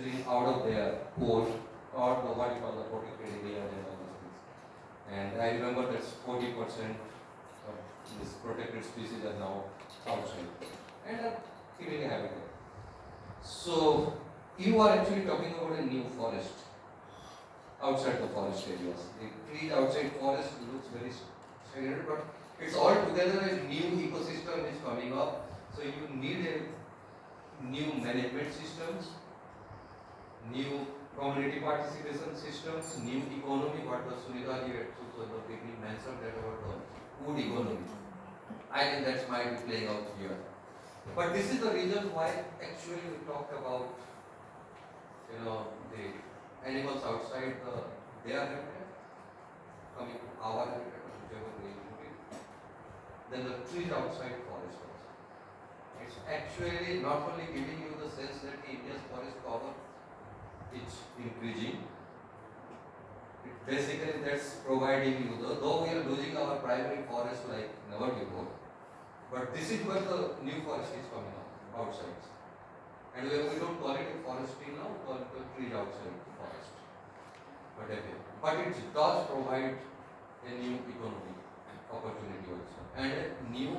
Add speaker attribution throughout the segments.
Speaker 1: manufacturing out of their coal or the what you call the protected areas and all these things. And I remember that's 40% of this protected species are now outside and are killing a habitat. So you are actually talking about a new forest outside the forest areas. The trees outside forest looks very segregated, but it's all together a new ecosystem is coming up. So you need a new management systems, new community participation systems, new economy. What was Sunita ji at the beginning mentioned that about the food economy. I think that might be playing out here. But this is the reason why actually we talked about the animals outside their habitat coming to our habitat, whichever way you put it. Then the trees outside forest also. It's actually not only giving you the sense that India's forest cover is increasing. It basically that's providing you though we are losing our primary forest like never before. But this is where the new forest is coming up outside. And we don't call it a forest tree now, we call it a tree outside forest. But it does provide a new economic opportunity also and a new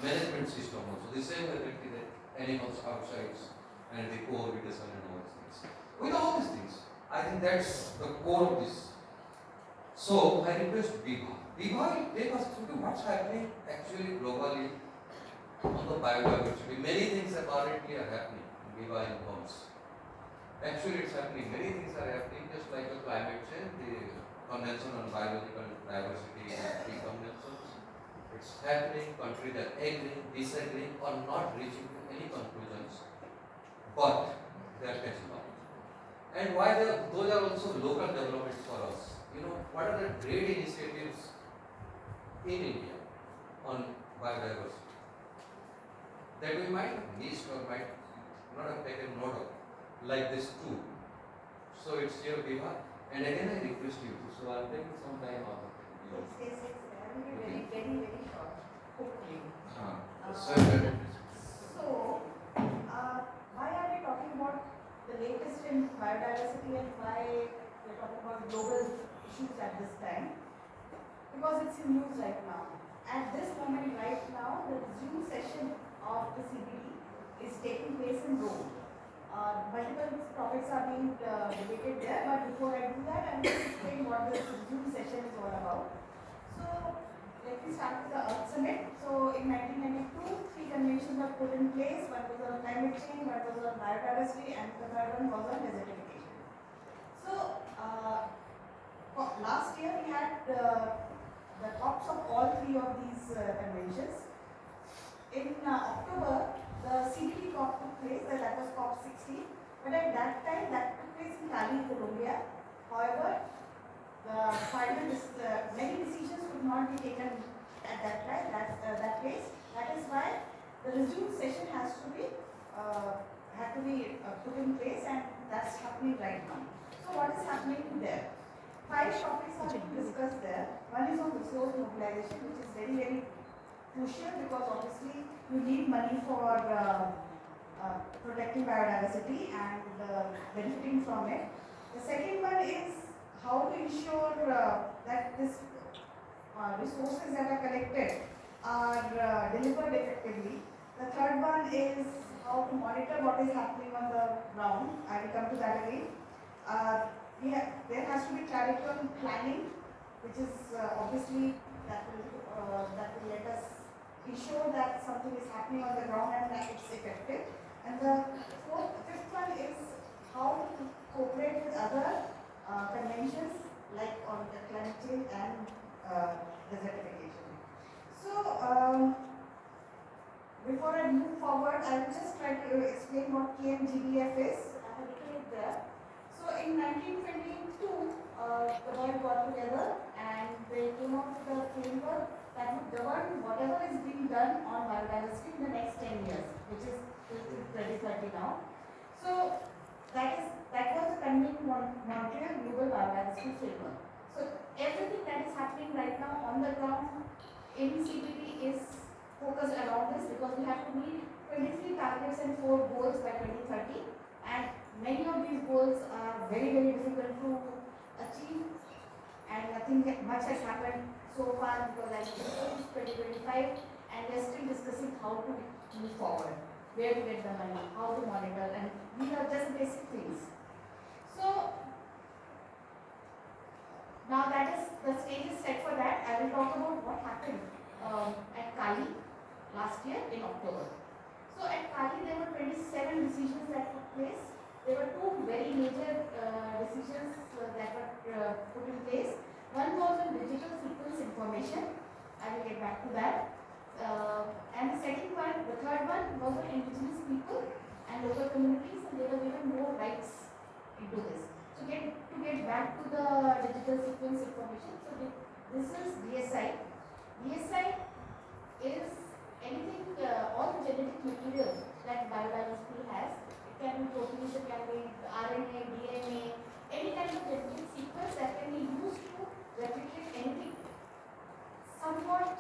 Speaker 1: management system also. The same way that the animals outside and the cohabitation and all these things. With all these things, I think that's the core of this. So I request Bigha. Bigha will take us through what's happening actually globally on the biodiversity. Many things apparently are happening. Bigha informs. Actually, it's happening. Many things are happening, just like the climate change, the Convention on Biological Diversity, the conventions. It's happening. Countries are agreeing, disagreeing, or not reaching to any conclusions. But they are catching up. And why those are also local developments for us. What are the great initiatives in India on biodiversity that we might have missed or might not have taken note of, like this too. So it's here, Bima. And again, I request you to, so I'll take some time out of it.
Speaker 2: Yes. Very, very short. Hopefully. So, why are we talking about the latest in biodiversity and why we're talking about global issues at this time? Because it's in news right now. At this moment right now, the Zoom session of the CBD is taking place in Rome. Multiple topics are being debated there, but before I do that, I will explain what this Zoom session is all about. So, let me start with the Earth Summit. So, in 1992, 3 conventions were put in place. One was on climate change, one was on biodiversity, and the third one was on desertification. So, last year we had the tops of all 3 of these conventions. In October, the CBD COP took place, that was COP 16, but at that time that took place in Cali, Colombia. However, many decisions could not be taken at that place. That is why the resumed session had to be put in place, and that's happening right now. So what is happening there? 5 topics are being discussed there. One is on resource mobilization, which is very, very crucial because obviously you need money for protecting biodiversity and benefiting from it. The second one is how to ensure that these resources that are collected are delivered effectively. The third one is how to monitor what is happening on the ground. I will come to that again. There has to be clarity on planning, which is obviously that will let us ensure that something is happening on the ground and that it's effective. And the fifth one is how to cooperate with other conventions like on the climate change and desertification. So, before I move forward, I will just try to explain what KMGBF is. I have written it there. So, in 1922, the world got together and they came up with a framework that would govern whatever is being done on biodiversity in the next 10 years, which is 2030 now. So, that was the convened Montreal Global Biodiversity Framework. So, everything that is happening right now on the ground in CBD is focused around this because we have to meet 23 targets and 4 goals by 2030, and many of these goals are very, very difficult to achieve, and nothing much has happened so far because as you know, it's 2025 and we are still discussing how to move forward, where to get the money, how to monitor, and these are just basic things. So now that is the stage is set for that. I will talk about what happened at Kali last year in October. So at Kali there were 27 decisions that took place. There were two very major decisions that were put in place. One was on digital sequence information. I will get back to that. And the second one, the third one was on indigenous people and local communities, and they were given more rights into this. So to get back to the digital sequence information, so this is DSI. DSI is anything, all the genetic material that biodiversity has. It can be proteins, it can be RNA, DNA, any kind of genetic sequence that can be used to replicate anything. Somewhat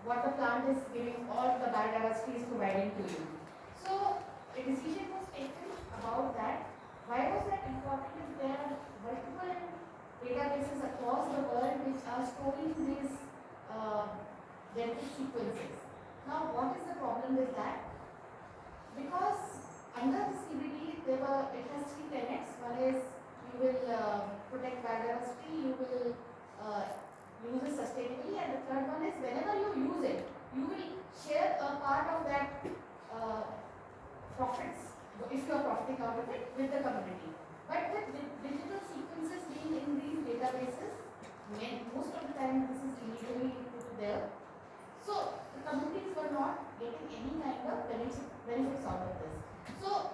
Speaker 2: what the plant is giving or the biodiversity is providing to you. So a decision was taken about that. Why was that important? Is there are multiple databases across the world which are storing these genetic sequences. Now, what is the problem with that? Because under the CBD, it has three tenets. One is you will protect biodiversity, you will use it sustainably, and the third one is whenever you use it, you will share a part of that profits, if you are profiting out of it, with the community. But with digital sequences being in these databases, most of the time this is illegally put there. So the communities were not getting any kind of benefits out of this. So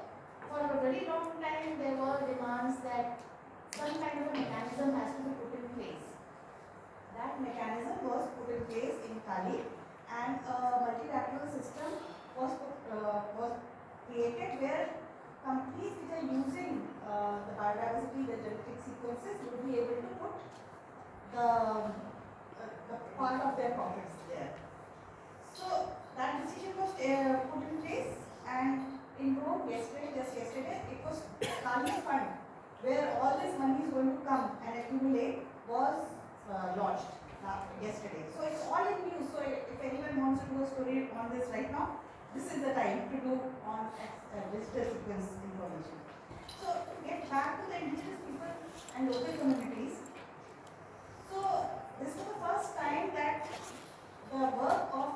Speaker 2: for a very long time there were demands that some kind of a mechanism has to be put in place. That mechanism was put in place in Kali, and a multilateral system was created where companies which are using the biodiversity, the genetic sequences, would be able to put the part of their profits there. So that decision was put in place, and in Rome just yesterday, it was Kali Fund, where all this money is going to come and accumulate, was launched yesterday. So it's all in news. So if anyone wants to do a story on this right now, this is the time to do on digital sequence information. So to get back to the indigenous people and local communities, so this was the first time that the work of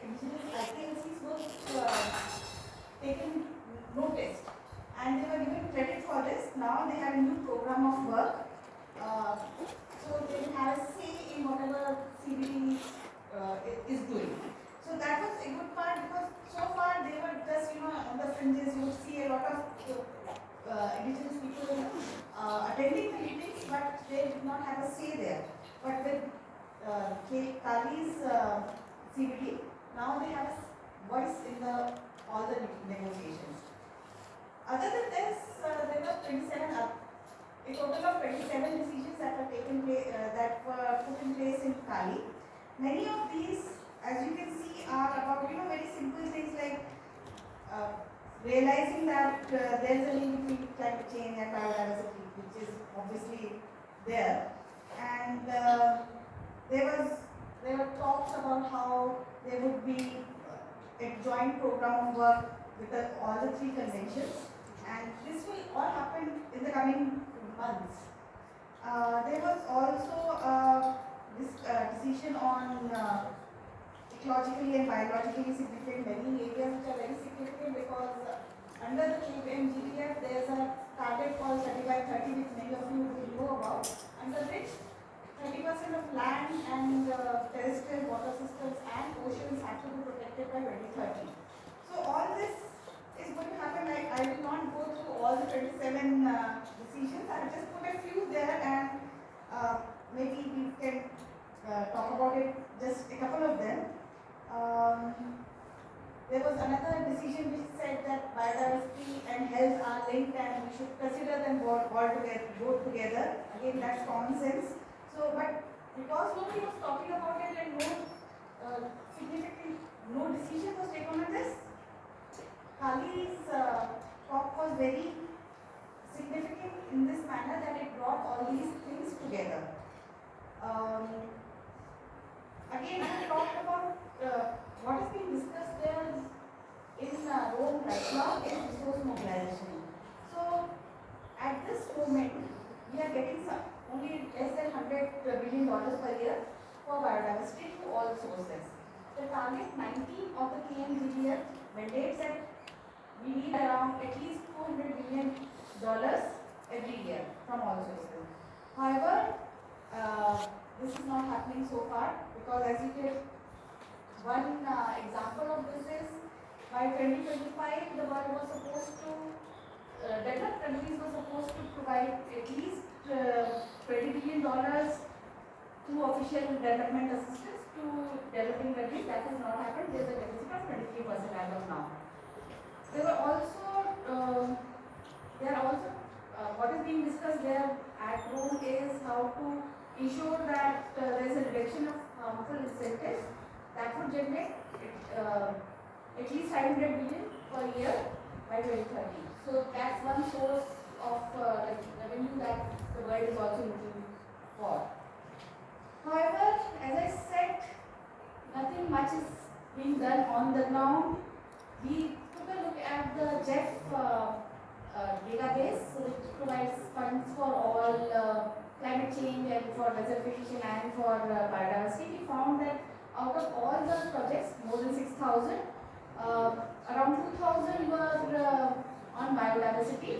Speaker 2: indigenous IPLCs was taken noticed, and they were given credit for this. Now they have a new program of work. So they will have a say in whatever CBD is doing. So that was a good part, because so far they were just, on the fringes. You would see a lot of indigenous people attending the meetings, but they did not have a say there. But with Kali's CBD, now they have a voice in all the negotiations. Other than this, there were 27 a total of 27 decisions that were that were put in place in Kali. Many of these, as you can see, are about very simple things like realizing that there is a link between climate change and biodiversity, which is obviously there, and there were talks about how there would be a joint program of work with all the three conventions, and this will all happen in the coming months. There was also this decision on ecologically and biologically significant marine areas, which are very significant because under the MGPF there is a target called 30 by 30, which many of you will know about, under which 30% of land and terrestrial water systems and oceans have to be protected by 2030. So all this is going to happen. I will not go through all the 27 decisions. I will just put a few there, and maybe we can talk about it, just a couple of them. There was another decision which said that biodiversity and health are linked, and we should consider them both together. Again, that's common sense. So, but because nobody was talking about it and no decision was taken on this, Kali's very significant in this manner that it brought all these things together. Again, I talked about what is being discussed there in Rome right now is resource mobilization. So, at this moment, we are getting only less than $100 billion per year for biodiversity to all sources. The target 19 of the KMGDF mandates that we need around at least $200 billion every year from all sources. However, this is not happening so far because as you can, one example of this is by 2025 the world was supposed to, developed countries were supposed to provide at least $20 billion through official development assistance to developing countries. That has not happened. There is a deficit of 23% as of now. There are also what is being discussed there at Rome is how to ensure that there is a reduction of harmful incentives that would generate at least 500 billion per year by 2030. So that's one source of revenue that the world is also looking for. However, as I said, nothing much is being done on the ground. We took a look at the JEF database, which provides funds for all climate change and for reservation and for biodiversity. We found that out of all the projects, more than 6,000, around 2,000 were on biodiversity.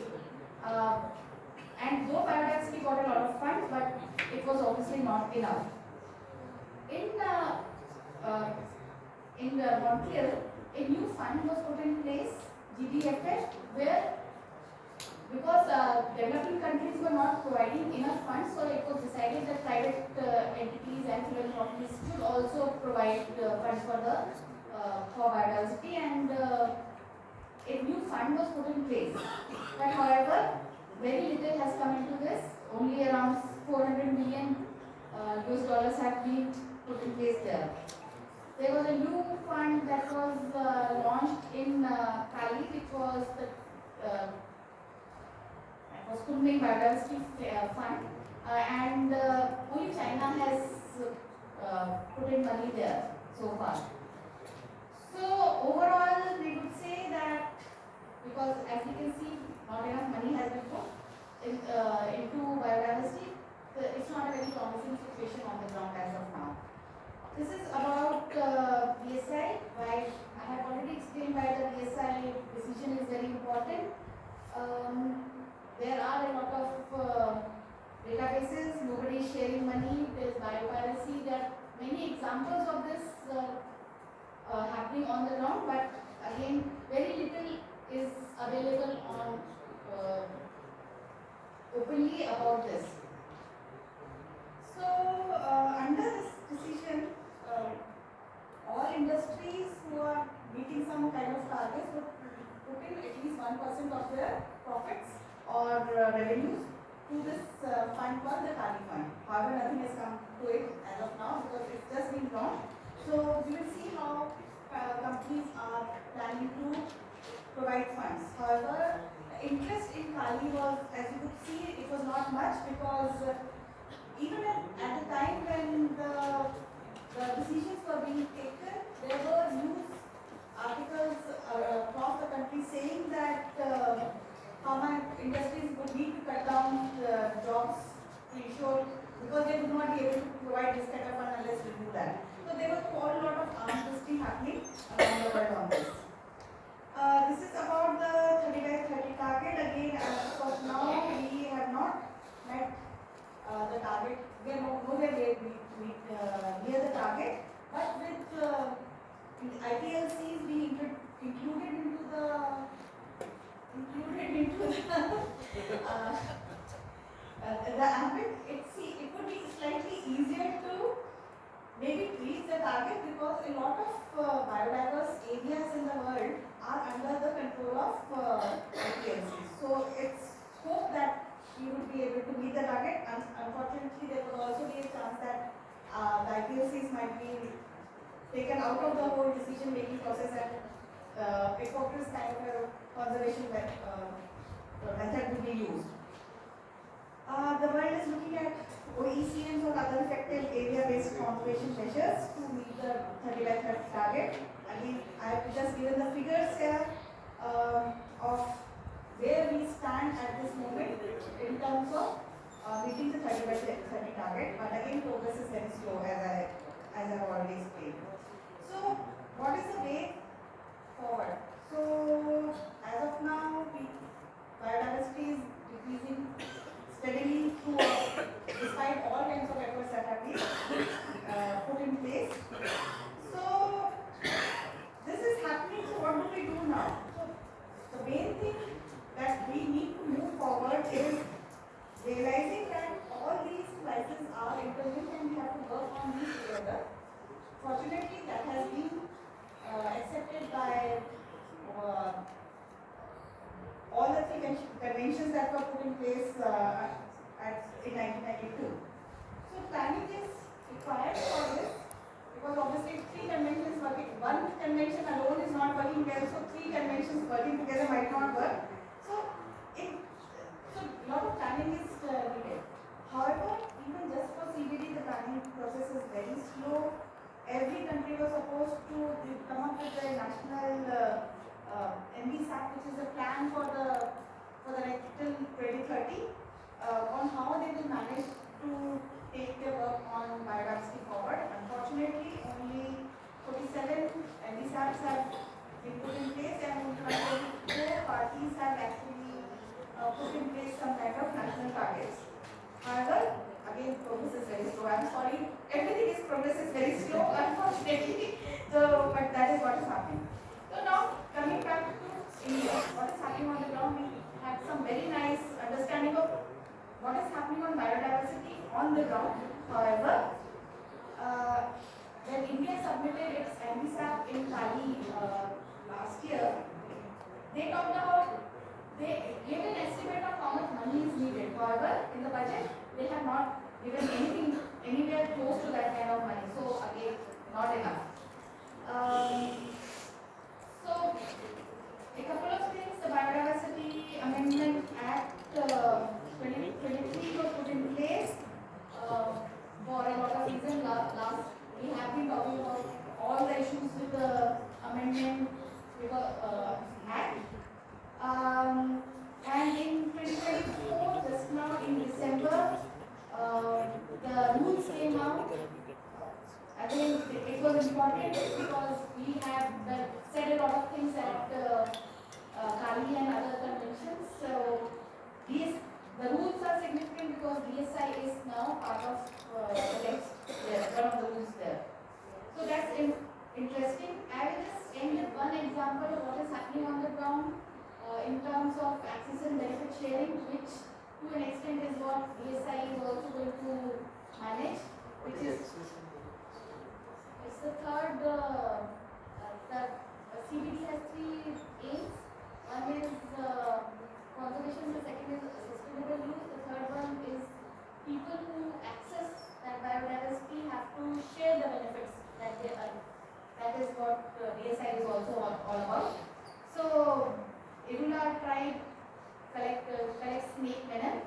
Speaker 2: And though biodiversity got a lot of funds, but it was obviously not enough. In Montreal, a new fund was put in place, GDFF, where because developing countries were not providing enough funds, so it was decided that private entities and philanthropies should also provide funds for biodiversity, and a new fund was put in place. But however, very little has come into this. Only around 400 million US dollars have been put in place there. There was a new fund that was launched in Cali, which was the Kunming Biodiversity Fund, and only China has put in money there so far. So overall, we would say that because as you can see, not enough money has been put into biodiversity, it's not a very promising situation on the ground as of now. This is about BSI. Why I have already explained why the BSI decision is very important. There are a lot of databases, nobody is sharing money, there is biopiracy, there are many examples of this happening on the ground, but again, very little is available on openly about this. So, under this decision, all industries who are meeting some kind of targets would put in at least 1% of their profits or revenues to this fund called the Kali Fund. However, nothing has come to it as of now because it's just been launched. So we will see how companies are planning to provide funds. However, interest in Kali was, as you could see, it was not much because even at the time when the decisions were being taken, there were news articles across the country saying that pharma industries would need to cut down jobs to ensure, because they would not be able to provide this kind of fund unless we do that. So there was a whole lot of arms twisting happening around the world on this. This is about the 30 by 30 target. Again, as of now, we have not met the target. We are nowhere near the target. But with IPLCs being included into the ambit, it would be slightly easier to maybe reach the target because a lot of biodiverse areas in the world are under the control of IPLCs. So it's hope that we would be able to meet the target. Unfortunately, there will also be a chance that the IPLCs might be taken out of the whole decision making process and it focus kind of a conservation meeting the 30 by 30 target, but again progress is very slow as I've already explained. So what is the way forward? So as of now, biodiversity is decreasing steadily throughout, despite all kinds of efforts that have been put in place. So this is happening, so what do we do now? So the main thing that we need to move forward is realizing that all these crises are interlinked and we have to work on these together. Fortunately, that has been accepted by all the three conventions that were put in place in 1992. So planning is required for this because obviously three conventions working, one convention alone is not working well, so three conventions working together might not work. So a lot of planning is needed. However, even just for CBD, the planning process is very slow. Every country was supposed to come up with a national NBSAP, which is a plan for the next till 2030 on how they will manage to take their work on biodiversity forward. Unfortunately, only 47 NBSAPs have been put in place, and only 4 parties have actually put in place some kind of national targets. However, again, progress is very slow. I'm sorry, everything is progress is very slow, unfortunately. So, but that is what is happening. So now, coming back to India, what is happening on the ground? We had some very nice understanding of what is happening on biodiversity on the ground. However, when India submitted its NBSAP in Cali last year, they talked about, they gave an estimate of how much money is needed. However, in the budget, they have not given anything anywhere close to that kind of money. So again, not enough. So a couple of things. The Biodiversity Amendment Act 2023 was put in place for a lot of reasons. Last we have been talking about all the issues with the amendment act. And in 2024, just now in December, the rules came out. I think it was important because we have said a lot of things at Kali and other conventions. So the rules are significant because DSI is now part of the text there, one of the rules there. So that's interesting. I will just end with one example of what is happening on the ground in terms of access and benefit sharing, which to an extent is what DSI is also going to manage, which is it's the third. CBD has 3 aims. One is conservation, the second is sustainable use, the third one is people who access that biodiversity have to share the benefits that they earn. That is what DSI is also all about. So, Irula tribe collects snake venom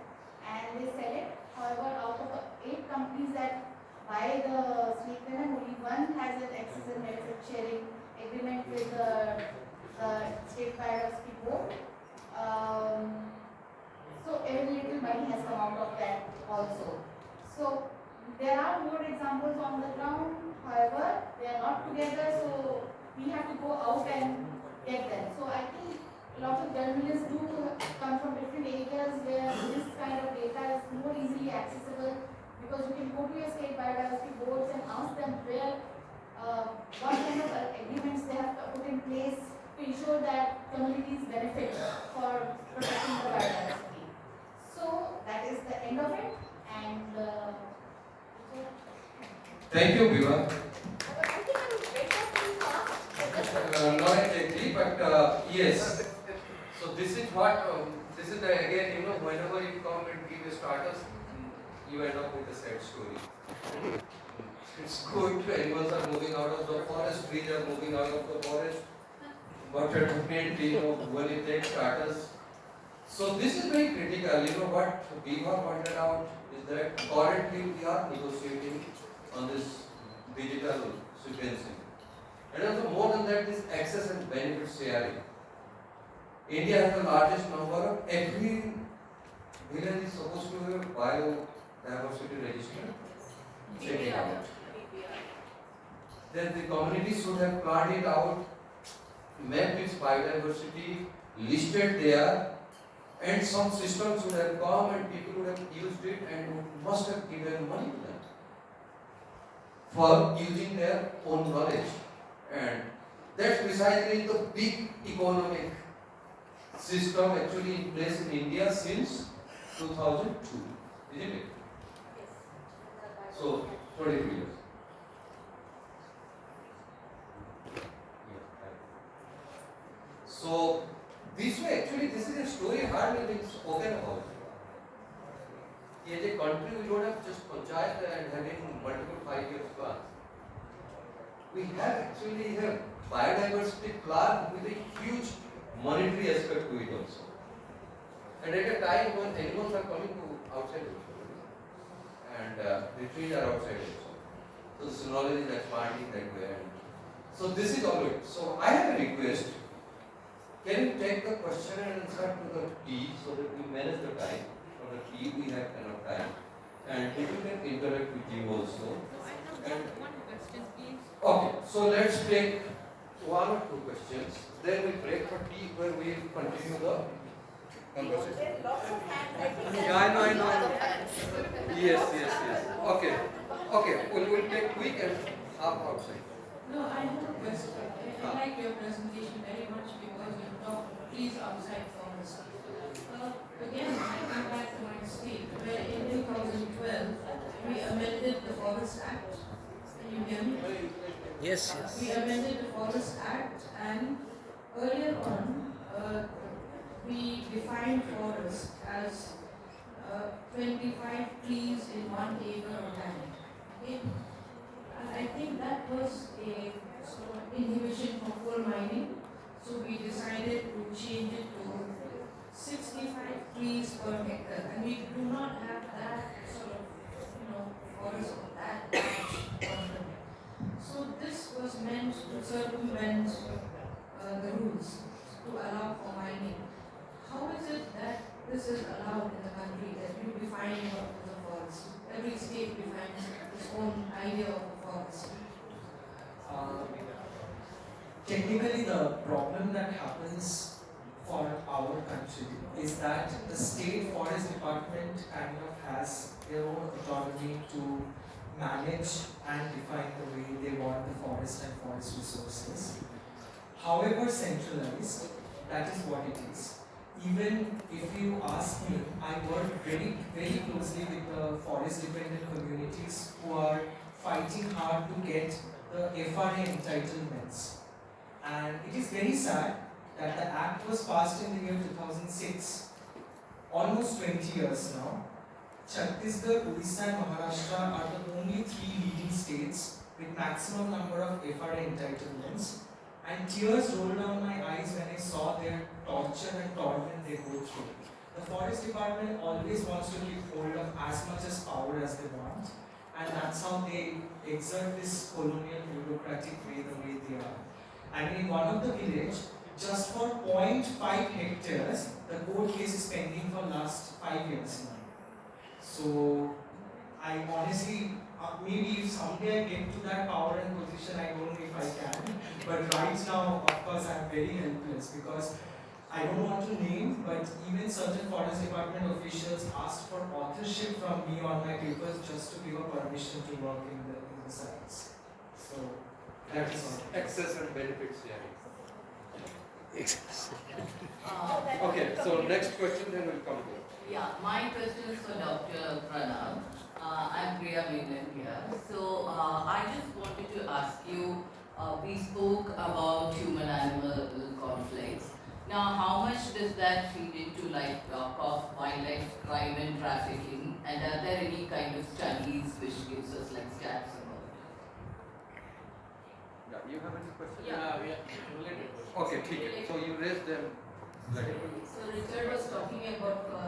Speaker 2: and they sell it. However, out of 8 companies that buy the snake venom, only one has an access and benefit sharing agreement with the state biodiversity board. So every little money has come out of that also. So there are more examples on the ground. However, they are not together. So we have to go out and get them. So I think a lot of journalists do come from different areas where this kind of data is more easily accessible, because you can go to your state biodiversity boards and ask them where what kind of agreements they have put in place to ensure that communities benefit for protecting the biodiversity. So that is the end of it, and
Speaker 1: thank you, Viva.
Speaker 2: I think I will break up pretty fast.
Speaker 1: Not exactly, but yes. So this is what this is the, again, whenever you come and give a status, you end up with a sad story. It's good, animals are moving out of the forest, trees are moving out of the forest, but definitely, when you take status. So this is very critical. What Viva pointed out is that currently we are negotiating on this digital sequencing. And also more than that, this access and benefit sharing. India has the largest number of village is supposed to have biodiversity register. Check it out. Then the community should have planned it out, mapped its biodiversity, listed there, and some systems would have come and people would have used it and must have given money to them for using their own knowledge. And that's precisely the big economic system actually in place in India since 2002, isn't it? So, 23 years. So, this way actually this is a story hardly being spoken about. As a country we don't have just panchayat and having multiple 5 years plans. We have actually a biodiversity plan with a huge monetary aspect to it also. And at a time when animals are coming to outside also, and the trees are outside also. So this knowledge is expanding that way. And so this is all it. So I have a request. Can you take the question and answer to the T so that we manage the time? For the T we have enough time. And if you can interact with you also. And
Speaker 3: One question, please.
Speaker 1: okay, so let's take one or two questions. Then we break for tea where we will continue the conversation.
Speaker 2: There are lots of hands, I think.
Speaker 1: Yeah, I know. Yes. Okay. We'll take quick and half outside.
Speaker 3: No, I have a question. I like your presentation very much because you talk trees outside forest. Again, I come back to my state where in 2012 we amended the Forest Act. Can you hear me?
Speaker 4: Yes.
Speaker 3: We amended the Forest Act, and earlier on we defined forest as 25 trees in 1 acre of land. Okay? And I think that was a sort of inhibition for coal mining, so we decided to change it to 65 trees per hectare, and we do not have that sort of, forest of that large quantum. So this was meant to circumvent the rules to allow for mining. How is it that this is allowed in the country, that you define what is a forest? Every state defines its own idea of a forest.
Speaker 4: Technically, the problem that happens for our country is that the state forest department kind of has their own autonomy to manage and define the way they want the forest and forest resources. However centralized, that is what it is. Even if you ask me, I work very, very closely with the forest dependent communities who are fighting hard to get the FRA entitlements. And it is very sad that the act was passed in the year 2006, almost 20 years now. Chhattisgarh, Odisha and Maharashtra are the only 3 leading states with maximum number of FRA entitlements. And tears rolled down my eyes when I saw their torture and torment they go through. The forest department always wants to keep hold of as much as power as they want, and that's how they exert this colonial bureaucratic way the way they are. And in one of the village, just for 0.5 hectares, the court case is pending for last 5 years now. So I honestly, maybe if someday I get to that power and position, I don't know if I can. But right now, of course, I'm very helpless because I don't want to name, but even certain forest department officials asked for authorship from me on my papers just to give a permission to work in the sites. So that is all.
Speaker 1: Access and benefits sharing.
Speaker 5: Uh,
Speaker 1: Okay, so next question then will come here.
Speaker 5: Yeah, my question is for Dr. Pranav. I'm Priya Menon here. So I just wanted to ask you, we spoke about human-animal conflicts. Now, how much does that feed into wildlife crime and trafficking? And are there any kind of studies which gives us stats about it?
Speaker 1: Yeah, you have any question?
Speaker 5: Yeah,
Speaker 3: related.
Speaker 1: Okay, ठीक. So you raised them.
Speaker 6: So Richard was talking about the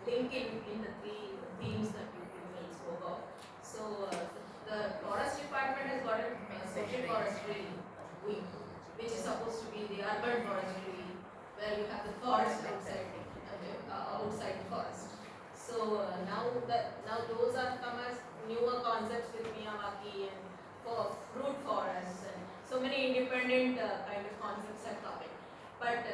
Speaker 6: link in the three themes that you spoke of. So the forest department has got a social forestry wing, which is supposed to be the urban forestry, where you have the forest outside, that now those have come as newer concepts with Miyawaki and for fruit forests and so many independent kind of concepts are coming. But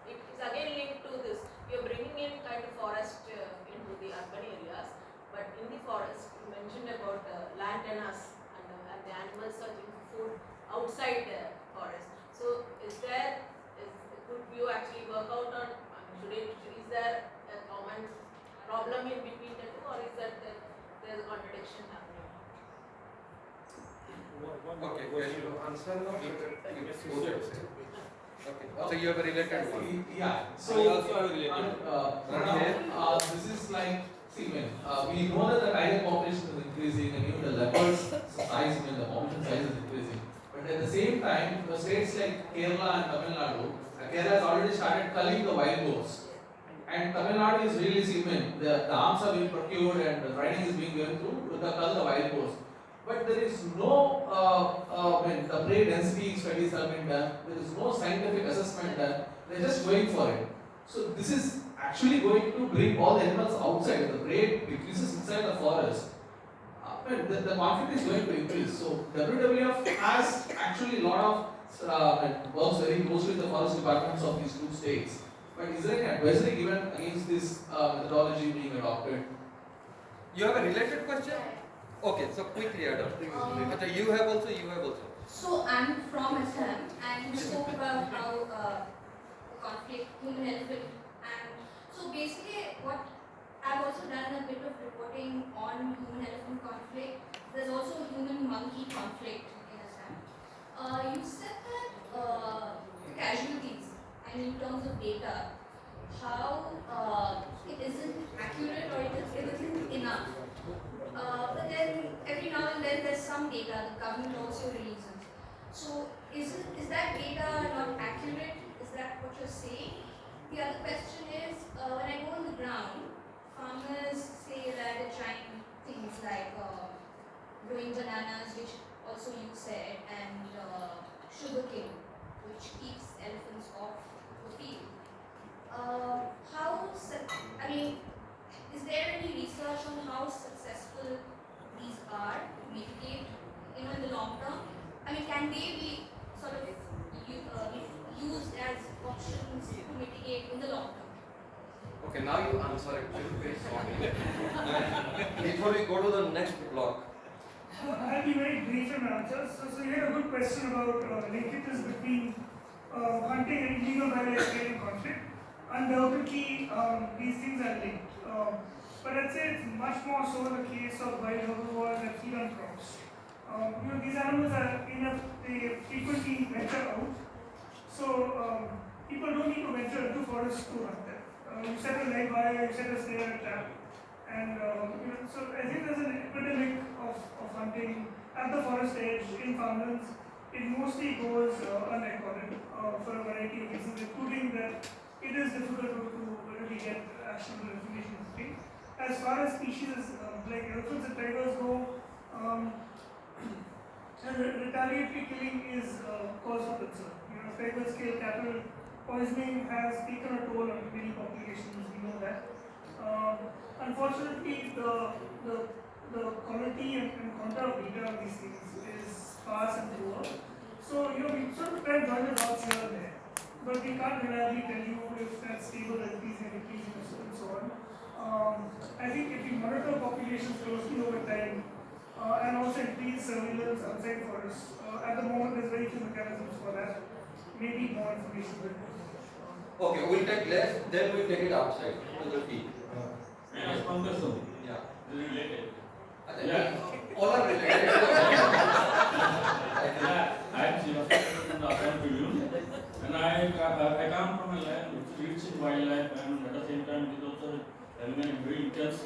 Speaker 6: it is again linked to this. You're bringing in kind of forest into the urban areas, but in the forest, you mentioned about lantanas and the animals searching for food outside the forest. So, could you actually work out on? Is there a common problem in between the two, or is that there's a contradiction happening?
Speaker 1: Okay, can you answer now? Okay, so you have a related one.
Speaker 7: Yeah. So
Speaker 1: I also have a related
Speaker 7: this is like, see, we know that the tiger population is increasing, and even the leopards size, the population size is increasing. But at the same time, the states like Kerala and Tamil Nadu, Kerala has already started culling the wild boars. And Tamil Nadu is really seeming. The arms are being procured and the training is being given through the cull the wild boars. But there is no, the prey density studies have been done, there is no scientific assessment done, they are just going for it. So this is actually going to bring all the animals outside, the prey decreases inside the forest. The conflict is going to increase. So WWF has actually a lot of, works very closely with the forest departments of these two states. But is there an advisory given against this methodology being adopted?
Speaker 1: You have a related question? Okay, so quickly, Adam. You have also.
Speaker 8: So I'm from Assam, and we spoke about how conflict, human elephant, and so basically what I've also done a bit of reporting on human elephant conflict. There's also human monkey conflict in Assam. You said that the casualties, and in terms of data, how it isn't accurate or it isn't enough. But then every now and then there's some data the government also releases. So is that data not accurate? Is that what you're saying? The other question is, when I go on the ground, farmers say that they're trying things like growing bananas, which also you said, and sugarcane, which keeps elephants off the field. Is there any research on how successful these are to mitigate, in the long term? Can they be sort of used as options to mitigate in the long term?
Speaker 1: Okay, now you answer actually very shortly. Before we go to the next block.
Speaker 9: I'll be very brief in my answers. So you had a good question about linkages between hunting and illegal wildlife trade and conflict. Undoubtedly, these things are linked. But I'd say it's much more so in the case of wild herbivores that feed on crops. These animals they frequently venture out. So people don't need to venture into forests to hunt them. You set a live wire, you set a snare trap. And so I think there's an epidemic of hunting at the forest edge in farmlands. It mostly goes unrecorded for a variety of reasons, including that it is difficult to really get actionable information. As far as species like elephants and tigers go, retaliatory killing is cause for concern. Tigers kill cattle. Poisoning has taken a toll on many populations. We know that. Unfortunately, the quality and content of data on these things is sparse and poor. So we sort of try join the dots here and there, but we can't reliably tell you if that's stable, increasing, and so on. I think if we monitor populations closely over time and also increase surveillance outside forests, at the moment there's very few mechanisms for that. Maybe more information.
Speaker 1: Okay, we'll take less, then we'll take it outside to the field.
Speaker 10: Yeah. Related.
Speaker 1: Yeah. All are related.
Speaker 10: I'm Srivastava from the Assam Tribune, and I come from a land which is rich in wildlife, and at the same time it is also having a very intense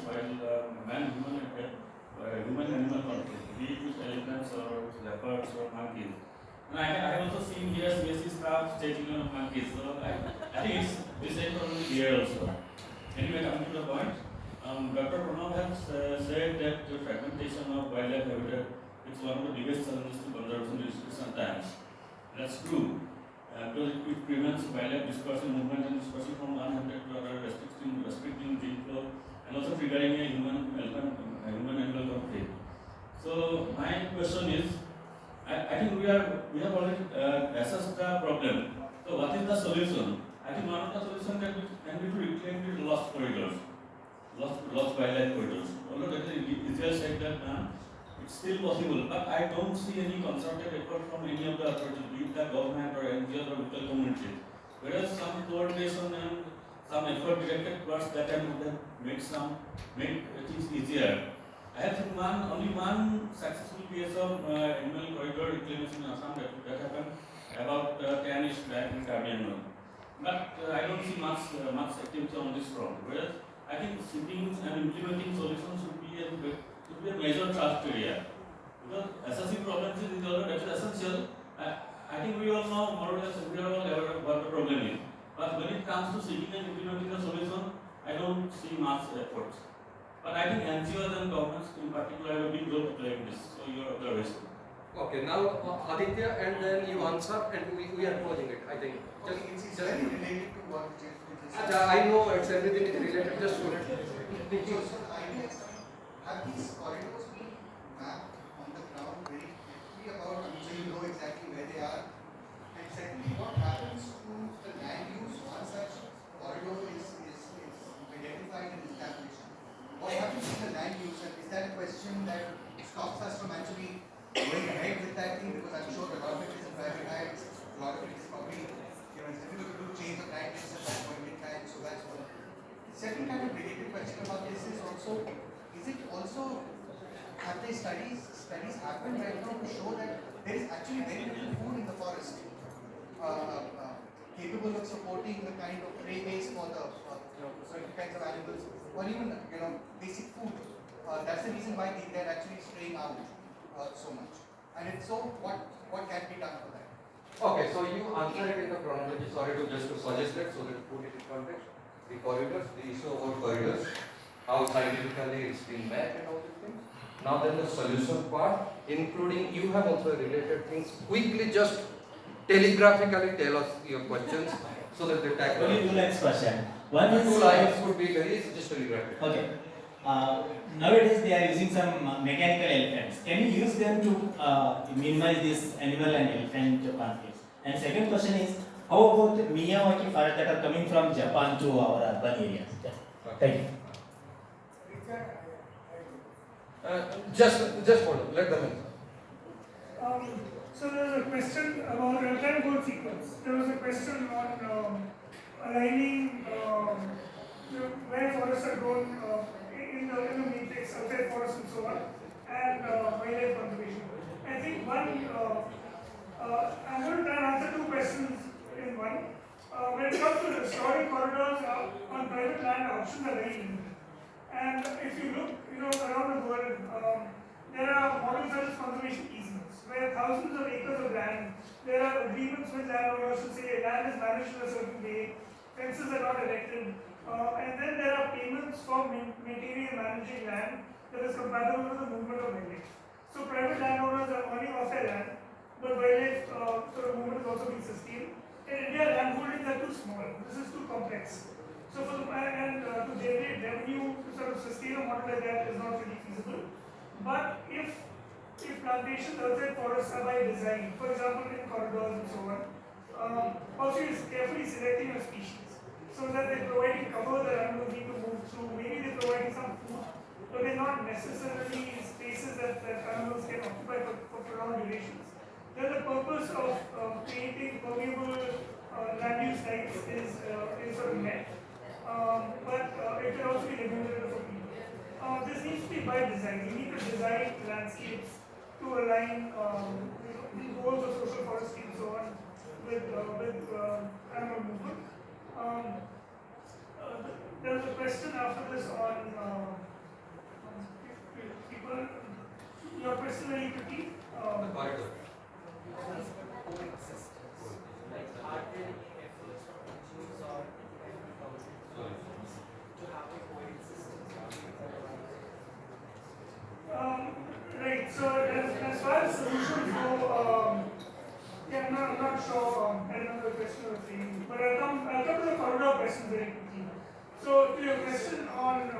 Speaker 10: human-animal conflict, be it with elephants or leopards or monkeys. And I have also seen here species staff staging on monkeys, so I think it's the same problem here also. Anyway, coming to the point, Dr. Pranav has said that the fragmentation of wildlife habitat is one of the biggest challenges to conservation research sometimes. That's true, because it prevents wildlife dispersion, movement and dispersion from one habitat to another, restricting gene flow, and also triggering a human animal conflict. So my question is, I think we have already assessed the problem. So what is the solution? I think one of the solutions can be to reclaim the lost corridors, lost wildlife corridors. Although that is easier said than done, it's still possible. But I don't see any concerted effort from any of the authorities, be it the government or NGOs or local communities. Whereas some coordination and some effort directed towards that and would have made things easier. I have seen only one successful case of animal corridor reclamation in Assam that happened about 10-ish back in Karnataka. But I don't see much activity on this front. Whereas I think seeking and implementing solutions should be a major trust area. Because assessing problems is essential. I think we all know more or less, we are all aware of what the problem is. But when it comes to seeking and implementing a solution, I don't see much effort. But I think NGOs and governments in particular have a big role to play in this. So your observation.
Speaker 1: Okay, now Aditya, and then you answer, and we are closing it, I think.
Speaker 11: It's very related to what just
Speaker 1: I know it's everything is related, just so
Speaker 11: So, the idea is, have these corridors been mapped on the ground very quickly about, so you know exactly where they are? And secondly, what happens to the land use once such corridor is identified and established? What happens to the land use, and is that a question that stops us from actually going ahead with that thing? Because I'm sure a lot of it is in private hands, a lot of it is probably, it's difficult to do change of land use at that point in time, so that's one. Second kind of related question about this is also, have they studies happen right now to show that there is actually very little food in the forest capable of supporting the kind of prey base for the certain kinds of animals, or even basic food. That's the reason why they're actually spraying out so much. And if so, what can be done for that?
Speaker 1: Okay, so you answer it in the chronology. Sorry to just to suggest that so that put it in context. The corridors, the issue about corridors, how scientifically it's been mapped and all these things. Now then the solution part, including you have also related things. Quickly just telegraphically tell us your questions so that they tackle.
Speaker 12: Only 2 lines question. One is
Speaker 1: 2 lines could be very just telegraphic.
Speaker 12: Okay. Nowadays they are using some mechanical elephants. Can you use them to minimize this animal and elephant conflicts? And second question is, how about Miyawaki forests that are coming from Japan to our urban areas? Thank you.
Speaker 1: Just hold on, let them answer.
Speaker 9: So there was a question about time goal sequence. There was a question on aligning where forests are grown in the matrix, outside forests and so on, and wildlife conservation. I think I'm going to try and answer 2 questions in one. When it comes to restoring corridors on private land, options are very limited. And if you look, around the world, there are models such as conservation easements, where thousands of acres of land, there are agreements with landowners to say land is managed in a certain way, fences are not erected, and then there are payments for maintaining and managing land that is compatible with the movement of wildlife. So private landowners are earning off their land, but wildlife sort of movement is also being sustained. In India, land holdings are too small. This is too complex. So to generate revenue to sort of sustain a model like that is not really feasible. But if plantations outside forests are by design, for example in corridors and so on, also is carefully selecting a species so that they're providing cover that animals need to move through. Maybe they're providing some food, but they're not necessarily spaces that animals can occupy for prolonged durations. Then the purpose of creating permeable land use sites is sort of met. But it can also be remunerative for people. This needs to be by design. You need to design landscapes to align the goals of social forestry and so on with animal movement. There was a question after this on people. Your question very quickly.
Speaker 1: The corridor.
Speaker 9: Right, so as far as solutions go, I'm not sure, I don't know the question of the but I'll come to the corridor question very quickly. So So to your question on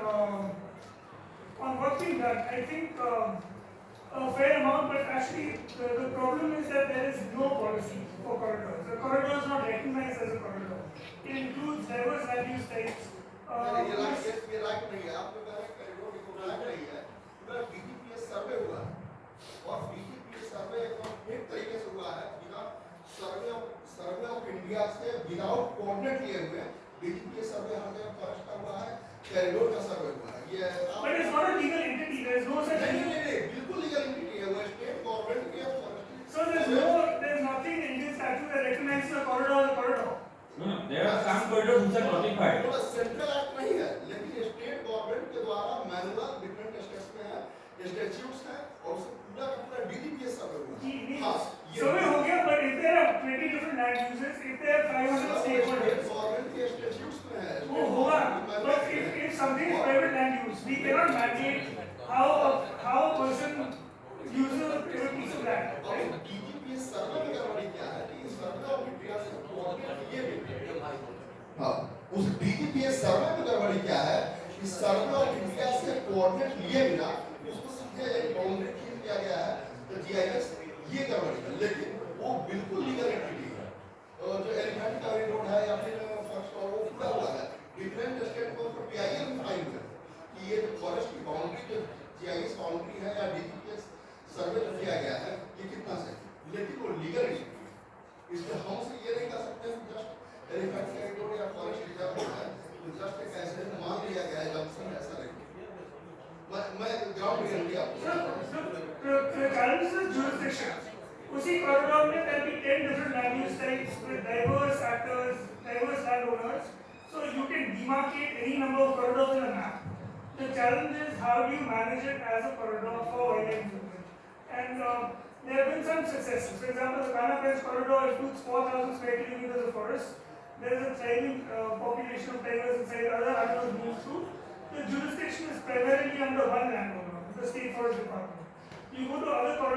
Speaker 9: what's being done, I think a fair amount, but actually the problem is that there is no policy for corridors. The corridor is not recognized as a corridor. It includes diverse land use types.
Speaker 13: ये right नहीं है, आपको कह रहे हैं corridor recognise नहीं है, मेरा बीजीपीएस सर्वे हुआ है और बीजीपीएस सर्वे एक तरीके से हुआ है बिना सर्वे ऑफ इंडिया से विदाउट कोऑर्डिनेट लिए हुए बीजीपीएस सर्वे हर जगह फॉरेस्ट का हुआ है, कॉरिडोर का सर्वे हुआ है। ये
Speaker 9: But it's not a legal entity. There is no such thing.
Speaker 13: नहीं, बिल्कुल लीगल एंटिटी है, वो स्टेट गवर्नमेंट के forest.
Speaker 9: So there's nothing in Indian statute that recognizes a corridor as a corridor.
Speaker 10: No, there are some corridors which are notified.
Speaker 13: थोड़ा central act नहीं है, लेकिन state government के द्वारा मैनुअल डिफरेंट स्टेट्स में है, statutes है और उससे पूरा का पूरा डीडीपीएस सर्वे हुआ है। हाँ,
Speaker 9: सर्वे हो गया, but if there are 20 different land uses, if there are 500 stakeholders,
Speaker 13: government के स्टैट्यूट्स में है।
Speaker 9: वो होगा, but if something is private land use, we cannot mandate how a person uses a piece of land, right?
Speaker 13: डीडीपीएस सर्वे में गड़बड़ी क्या है कि सर्वे ऑफ इंडिया से कोऑर्डिनेट किए भी। हाँ, उस डीडीपीएस सर्वे में गड़बड़ी क्या है कि सर्वे ऑफ इंडिया से कोऑर्डिनेट लिए बिना उसको सीधे एक बाउंड्री खींच दिया गया है, तो जीआईएस ये गड़बड़ी है, लेकिन वो बिल्कुल लीगल एंटिटी है। जो एलिफेंट कॉरिडोर है या फिर फॉरेस्ट और वो पूरा हुआ है, डिफरेंट स्टेट को पीआईएल में फाइन हुआ कि ये जो फॉरेस्ट की बाउंड्री जो जीआईएस बाउंड्री है या डीडीपीएस सर्वे जो किया गया है ये कितना सही, लेकिन वो लीगल एंटिटी है। इसलिए हम से ये नहीं कह सकते कि जस्ट एलिफेंट कॉरिडोर या फॉरेस्ट रिजर्व है, तो जस्ट एक ऐसे मान लिया गया है जंक्शन ऐसा नहीं। मैं ग्राउंड रियलिटी आपको
Speaker 9: The challenge is jurisdiction. उसी corridor में there will be 10 different land use types with diverse actors, diverse landowners. So you can demarcate any number of corridors in a map. The challenge is how do you manage it as a corridor for wildlife usage. And there have been some successes. For example, the Kana Fence corridor includes 4,000 square kilometers of forest. There is a thriving population of tigers inside, other animals move through. The jurisdiction is primarily under one landowner, the State Forest Department. You go to other corridors.